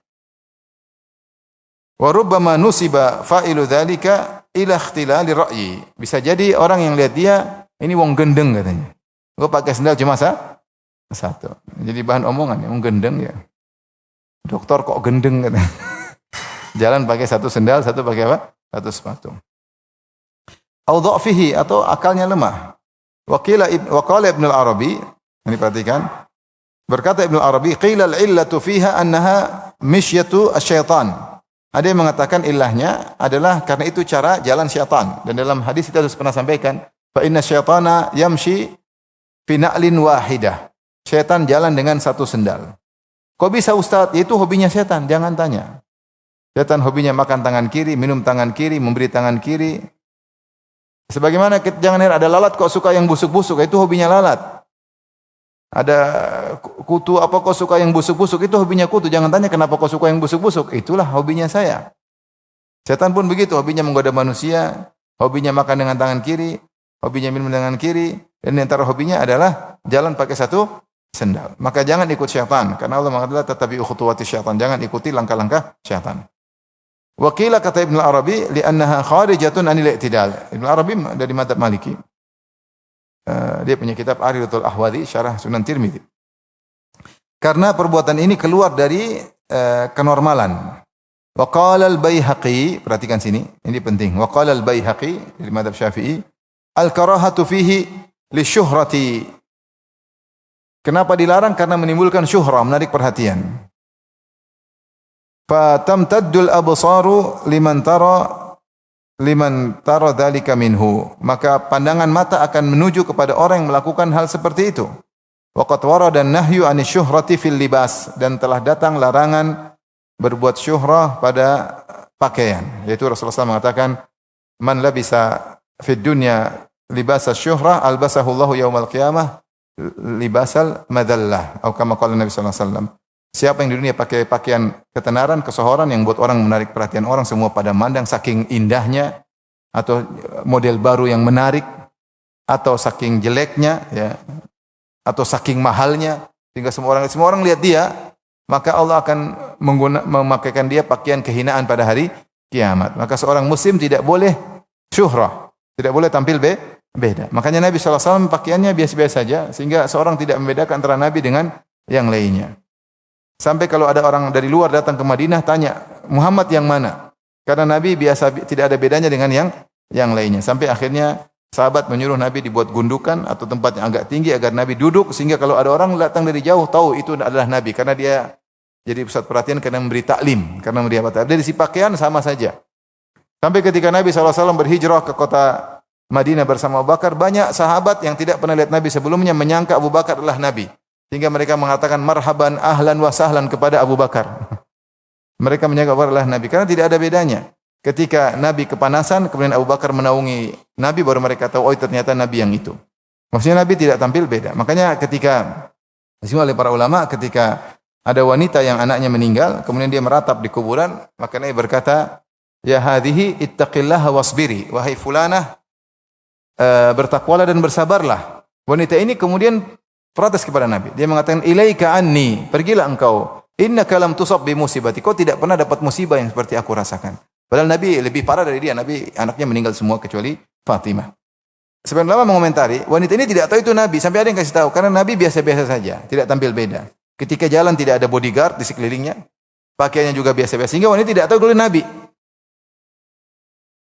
[SPEAKER 1] Wa rubbama nusiba fa'ilu dzalika ila ikhtilali ra'yi. Bisa jadi orang yang lihat dia, ini wong gendeng katanya. Gue pakai sendal cuma satu. Jadi bahan omongan, wong gendeng ya. Dokter kok gendeng katanya. Jalan pakai satu sendal, satu pakai apa? Satu sepatu. Au dha'fihi, atau akalnya lemah. Wa qala Ibnu al-Arabi, ini perhatikan. Berkata Ibnu al-Arabi, qila al-illatu fiha annaha mishyatu asy-syaitan. Ada yang mengatakan ilahnya adalah karena itu cara jalan syaitan. Dan dalam hadis kita sudah pernah sampaikan, fa inna syaitana yamshi fi na'lin wahidah. Syaitan jalan dengan satu sendal. Kok bisa Ustaz? Itu hobinya syaitan, jangan tanya. Syaitan hobinya makan tangan kiri, minum tangan kiri, memberi tangan kiri. Sebagaimana jangan heran ada lalat kok suka yang busuk-busuk, itu hobinya lalat. Ada kutu apa kok suka yang busuk-busuk, itu hobinya kutu. Jangan tanya kenapa kok suka yang busuk-busuk, itulah hobinya saya. Setan pun begitu, hobinya menggoda manusia, hobinya makan dengan tangan kiri, hobinya minum dengan kiri, dan antara hobinya adalah jalan pakai satu sendal. Maka jangan ikut syaitan, karena Allah mengatakan tatabi'u khutuwati syaitan, jangan ikuti langkah-langkah syaitan. Wakilah kata Ibnu Arabi, li'annaha kharijatun anil i'tidal. Ibnu Arabi dari mazhab Maliki. Dia punya kitab Aridatul Ahwadhi, syarah Sunan Tirmidzi. Karena perbuatan ini keluar dari kenormalan. Wa qala al-Baihaqi, perhatikan sini, ini penting. Wa qala al-Baihaqi dari mazhab Syafi'i, al-karahatu fihi lisyuhrati. Kenapa dilarang? Karena menimbulkan syuhrah, menarik perhatian. Fatamtaddul absaru liman tara dzalika minhu, maka pandangan mata akan menuju kepada orang yang melakukan hal seperti itu. Wa qad warada an-nahyu 'ani syuhrati fil libas, dan telah datang larangan berbuat syuhrah pada pakaian, yaitu Rasulullah SAW mengatakan man labisa fid dunya libasa syuhrah albasahu Allahu yaumal qiyamah libasal madallah, atau kama qala Nabi sallallahu alaihi wasallam. Siapa yang di dunia pakai pakaian ketenaran, kesohoran yang buat orang menarik perhatian orang, semua pada mandang saking indahnya, atau model baru yang menarik, atau saking jeleknya, ya, atau saking mahalnya, sehingga semua orang lihat dia, maka Allah akan memakaikan dia pakaian kehinaan pada hari kiamat. Maka seorang muslim tidak boleh syuhrah, tidak boleh tampil beda. Makanya Nabi SAW pakaiannya biasa-biasa saja, sehingga seorang tidak membedakan antara Nabi dengan yang lainnya. Sampai kalau ada orang dari luar datang ke Madinah tanya, Muhammad yang mana? Karena Nabi biasa tidak ada bedanya dengan yang lainnya. Sampai akhirnya sahabat menyuruh Nabi dibuat gundukan atau tempat yang agak tinggi agar Nabi duduk, sehingga kalau ada orang datang dari jauh tahu itu adalah Nabi, karena dia jadi pusat perhatian karena memberi taklim, karena memberi apa? Dari si pakaian sama saja. Sampai ketika Nabi SAW berhijrah ke kota Madinah bersama Abu Bakar, banyak sahabat yang tidak pernah lihat Nabi sebelumnya menyangka Abu Bakar adalah Nabi. Sehingga mereka mengatakan marhaban ahlan wa sahlan kepada Abu Bakar. Mereka menyangka Abu Bakar adalah Nabi karena tidak ada bedanya. Ketika Nabi kepanasan, kemudian Abu Bakar menaungi Nabi, baru mereka tahu, oh ternyata Nabi yang itu. Maksudnya Nabi tidak tampil beda. Makanya ketika disebut oleh para ulama, ketika ada wanita yang anaknya meninggal, kemudian dia meratap di kuburan, maka Nabi berkata, ya hadhihi ittaqillaha wasbiri, wahai fulanah, bertakwalah dan bersabarlah. Wanita ini kemudian protes kepada Nabi. Dia mengatakan, ilaika anni, pergilah engkau. Innaka lam tusab bi musibati. Kau tidak pernah dapat musibah yang seperti aku rasakan. Padahal Nabi lebih parah dari dia. Nabi anaknya meninggal semua kecuali Fatimah. Sebagian ulama mengomentari, wanita ini tidak tahu itu Nabi. Sampai ada yang kasih tahu. Karena Nabi biasa-biasa saja. Tidak tampil beda. Ketika jalan tidak ada bodyguard di sekelilingnya. Pakaiannya juga biasa-biasa. Sehingga wanita tidak tahu kalau Nabi.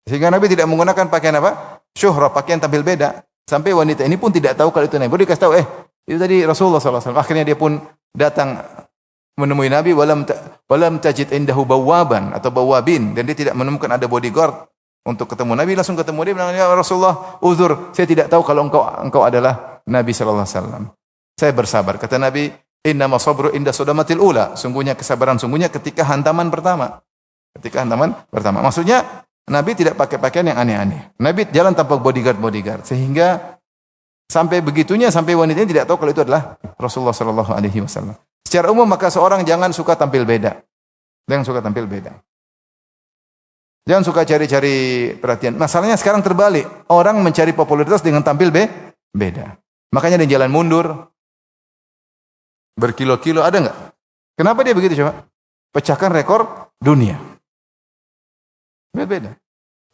[SPEAKER 1] Sehingga Nabi tidak menggunakan pakaian apa? Syuhrah, pakaian tampil beda. Sampai wanita ini pun tidak tahu kalau itu Nabi. Baru dikasih tahu, itu tadi Rasulullah SAW. Akhirnya dia pun datang menemui Nabi, walam tajid indahu bawaban atau bawabin, dan dia tidak menemukan ada bodyguard untuk ketemu Nabi. Langsung ketemu dia bilang, ya Rasulullah, uzur, saya tidak tahu kalau engkau adalah Nabi SAW. Saya bersabar. Kata Nabi, innama sabru inda sodamatil ula. Sungguhnya kesabaran, sungguhnya ketika hantaman pertama. Ketika hantaman pertama. Maksudnya Nabi tidak pakai pakaian yang aneh-aneh. Nabi jalan tanpa bodyguard, sehingga sampai begitunya, sampai wanita ini tidak tahu kalau itu adalah Rasulullah sallallahu alaihi wasallam. Secara umum maka seorang jangan suka tampil beda. Jangan suka tampil beda. Jangan suka cari-cari perhatian. Masalahnya sekarang terbalik. Orang mencari popularitas dengan tampil beda. Makanya dia jalan mundur. Berkilo-kilo, ada enggak? Kenapa dia begitu coba? Pecahkan rekor dunia. Beda.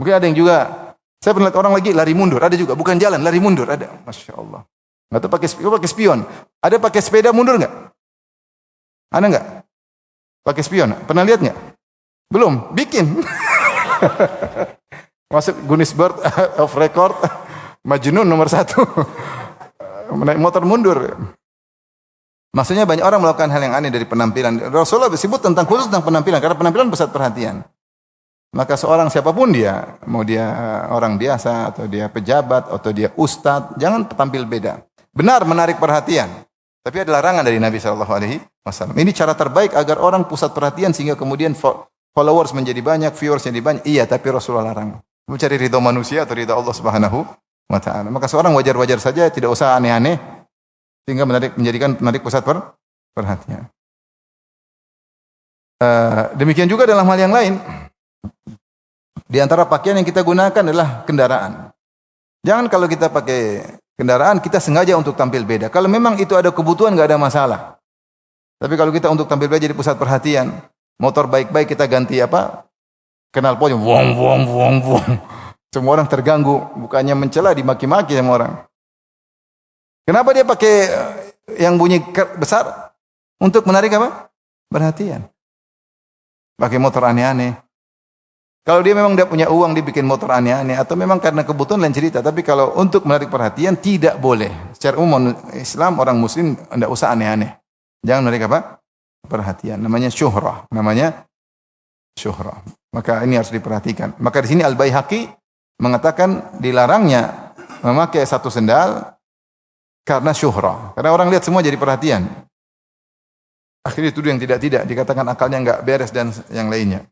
[SPEAKER 1] Mungkin ada yang juga, saya pernah lihat orang lagi lari mundur, ada juga, bukan jalan, lari mundur, ada. Masya Allah. Nggak tahu pakai spion. Ada pakai sepeda mundur nggak? Ada nggak? Pakai spion? Pernah lihat nggak? Belum, bikin. Masuk Guinness World of Record, Majnun nomor 1. Menaik motor mundur. Maksudnya banyak orang melakukan hal yang aneh dari penampilan. Rasulullah disebut khusus tentang penampilan, karena penampilan pusat perhatian. Maka seorang siapapun dia, mau dia orang biasa, atau dia pejabat, atau dia ustadz, jangan tampil beda. Benar menarik perhatian, tapi ada larangan dari Nabi SAW. Ini cara terbaik agar orang pusat perhatian, sehingga kemudian followers menjadi banyak, viewers menjadi banyak. Iya, tapi Rasulullah larang. mencari ridha manusia atau ridha Allah Subhanahu wa taala. Maka seorang wajar-wajar saja, tidak usah aneh-aneh sehingga menarik pusat perhatian. Demikian juga dalam hal yang lain. Di antara pakaian yang kita gunakan adalah kendaraan. Jangan kalau kita pakai kendaraan kita sengaja untuk tampil beda. Kalau memang itu ada kebutuhan enggak ada masalah. Tapi kalau kita untuk tampil beda jadi pusat perhatian, motor baik-baik kita ganti knalpotnya wong wong wong wong. Semua orang terganggu, bukannya mencela dimaki-maki sama orang. Kenapa dia pakai yang bunyi besar? Untuk menarik perhatian. Pakai motor aneh-aneh. Kalau dia memang tidak punya uang, dia bikin motor aneh-aneh. Atau memang karena kebutuhan lain cerita. Tapi kalau untuk menarik perhatian, tidak boleh. Secara umum, Islam, orang muslim, tidak usah aneh-aneh. Jangan menarik perhatian. Namanya syuhrah. Maka ini harus diperhatikan. Maka di sini Al-Baihaqi mengatakan dilarangnya memakai satu sendal karena syuhrah. Karena orang lihat semua jadi perhatian. Akhirnya itu yang tidak-tidak. Dikatakan akalnya enggak beres dan yang lainnya.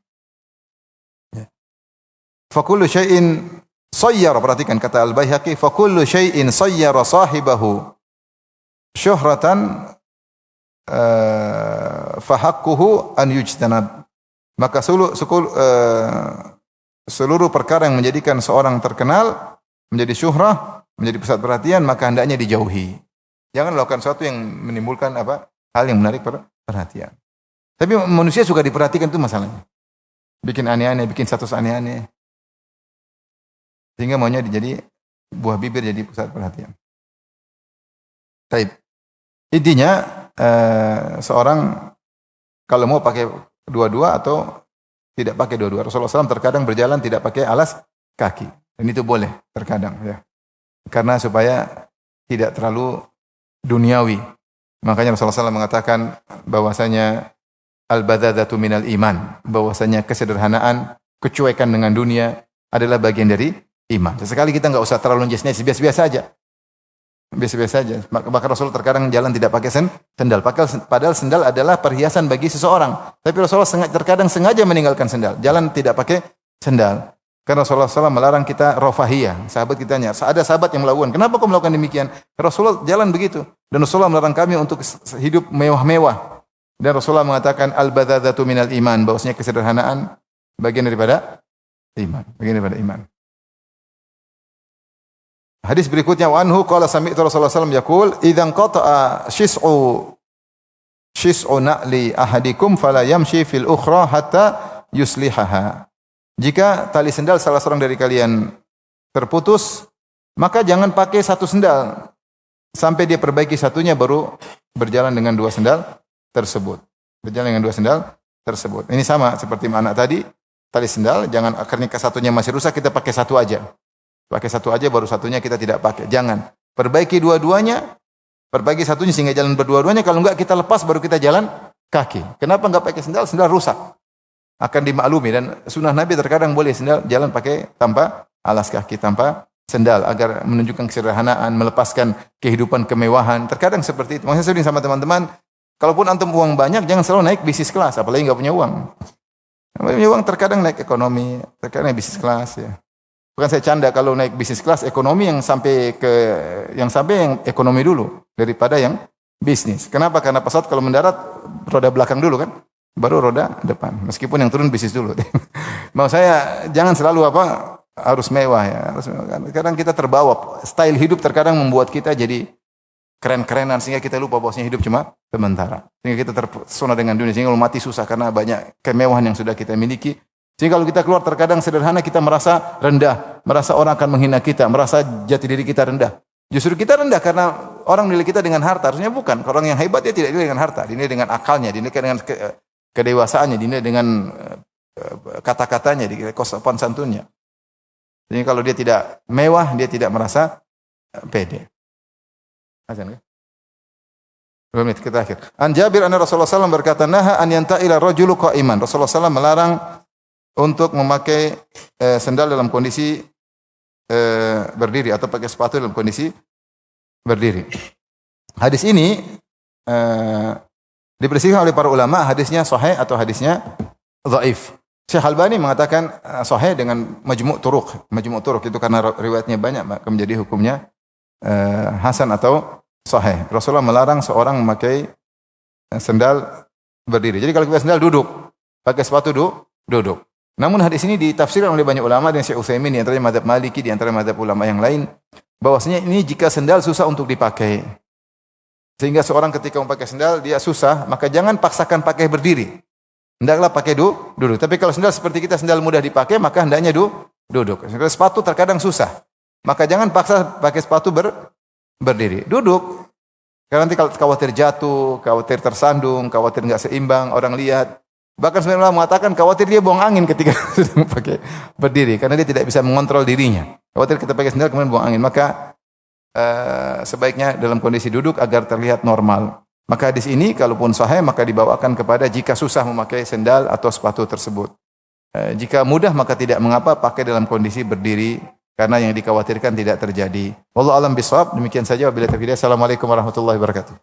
[SPEAKER 1] Fakullu syai'in sayyara, perhatikan kata Al-Baihaqi, fakullu syai'in sayyara sahibahu syuhratan fahaqquhu an yujtanab. Maka seluruh perkara yang menjadikan seorang terkenal menjadi syuhrah, menjadi pusat perhatian, maka hendaknya dijauhi. Jangan lakukan sesuatu yang menimbulkan hal yang menarik perhatian. Tapi manusia suka diperhatikan, itu masalahnya. Bikin aneh-aneh, bikin status aneh-aneh. Sehingga maunya jadi buah bibir jadi pusat perhatian. Baik. Intinya seorang kalau mau pakai dua-dua atau tidak pakai dua-dua. Rasulullah SAW terkadang berjalan tidak pakai alas kaki. Dan itu boleh terkadang ya. Karena supaya tidak terlalu duniawi. Makanya Rasulullah SAW mengatakan bahwasanya al-badadatu minal iman. Bahwasanya kesederhanaan, kecuekan dengan dunia adalah bagian dari iman. Sesekali kita enggak usah terlalu jesnes, biasa-biasa saja. Biasa-biasa saja. Maka Rasul terkadang jalan tidak pakai sendal. Padahal sendal adalah perhiasan bagi seseorang. Tapi Rasulullah terkadang sengaja meninggalkan sendal. Jalan tidak pakai sendal. Karena Rasulullah SAW melarang kita rafahiyah. Sahabat kita tanya, ada sahabat yang melakukan. Kenapa kau melakukan demikian? Rasulullah jalan begitu. Dan Rasulullah melarang kami untuk hidup mewah-mewah. Dan Rasulullah mengatakan al-badadatu minal iman. Bahwasanya kesederhanaan bagian daripada iman. Bagian daripada iman. Hadis berikutnya wa anhu qala sami'tu Rasulullah sallallahu alaihi wasallam yaqul idzan qata'a shis'u na'li ahadikum fala yamshi fil ukhra hatta yuslihaha. Jika tali sendal salah seorang dari kalian terputus, maka jangan pakai satu sendal sampai dia perbaiki satunya baru berjalan dengan dua sendal tersebut. Berjalan dengan dua sendal tersebut. Ini sama seperti anak tadi, tali sendal jangan akhirnya ke satunya masih rusak kita pakai satu aja. Pakai satu aja baru satunya kita tidak pakai. Jangan. Perbaiki dua-duanya. Perbaiki satunya sehingga jalan berdua-duanya. Kalau enggak kita lepas baru kita jalan kaki. Kenapa enggak pakai sendal? Sendal rusak. Akan dimaklumi. Dan sunnah Nabi terkadang boleh sendal jalan pakai tanpa alas kaki. Tanpa sendal. Agar menunjukkan kesederhanaan. Melepaskan kehidupan kemewahan. Terkadang seperti itu. Maksudnya sering sama teman-teman. Kalaupun antum uang banyak jangan selalu naik bisnis kelas. Apalagi enggak punya uang. Punya uang terkadang naik ekonomi. Terkadang naik bisnis kelas ya. Bukan saya canda kalau naik bisnis kelas ekonomi yang sampai yang ekonomi dulu daripada yang bisnis. Kenapa? Karena pesawat kalau mendarat roda belakang dulu kan, baru roda depan. Meskipun yang turun bisnis dulu. Mau saya jangan selalu harus mewah ya. Kadang kita terbawa style hidup terkadang membuat kita jadi keren-kerenan sehingga kita lupa bahwasanya hidup cuma sementara. Sehingga kita terpesona dengan dunia sehingga mati susah karena banyak kemewahan yang sudah kita miliki. Sehingga kalau kita keluar terkadang sederhana kita merasa rendah, merasa orang akan menghina kita, merasa jati diri kita rendah. Justru kita rendah karena orang menilai kita dengan harta, harusnya bukan. Orang yang hebat dia tidak dinilai dengan harta, dinilai dengan akalnya, dinilai dengan kedewasaannya, dinilai dengan kata-katanya, dinilai sopan santunnya. Jadi kalau dia tidak mewah, dia tidak merasa pede. Azan kan? 2 menit kita akhir. An Jabir anna Rasulullah SAW berkata, "Naha an yanta'ila rajulu qa'iman." Rasulullah SAW melarang untuk memakai sendal dalam kondisi berdiri atau pakai sepatu dalam kondisi berdiri. Hadis ini diperselisihkan oleh para ulama, hadisnya sahih atau hadisnya dhaif. Syekh Albani mengatakan sahih dengan majmu' turuq. Majmu' turuq itu karena riwayatnya banyak maka menjadi hukumnya hasan atau sahih. Rasulullah melarang seorang memakai sendal berdiri. Jadi kalau kita sendal duduk, pakai sepatu duduk. Namun hadis ini ditafsirkan oleh banyak ulama dan Syekh Utsaimin di antaranya mazhab Maliki, di antara mazhab ulama yang lain, bahwasanya ini jika sendal susah untuk dipakai. Sehingga seorang ketika memakai sendal dia susah, maka jangan paksakan pakai berdiri. Hendaklah pakai duduk. Tapi kalau sendal seperti kita sendal mudah dipakai, maka hendaknya duduk. Kalau sepatu terkadang susah, maka jangan paksa pakai sepatu berdiri. Duduk. Karena nanti kalau khawatir jatuh, khawatir tersandung, khawatir enggak seimbang, orang lihat. Bahkan sebenarnya mengatakan khawatir dia buang angin ketika sudah pakai berdiri, karena dia tidak bisa mengontrol dirinya. Khawatir kita pakai sendal kemudian buang angin, maka sebaiknya dalam kondisi duduk agar terlihat normal. Maka hadis ini kalaupun sahih maka dibawakan kepada jika susah memakai sendal atau sepatu tersebut. Jika mudah maka tidak mengapa pakai dalam kondisi berdiri karena yang dikhawatirkan tidak terjadi. Wallahu a'lam bishawab. Demikian saja wabillahi taufiq. Assalamualaikum warahmatullahi wabarakatuh.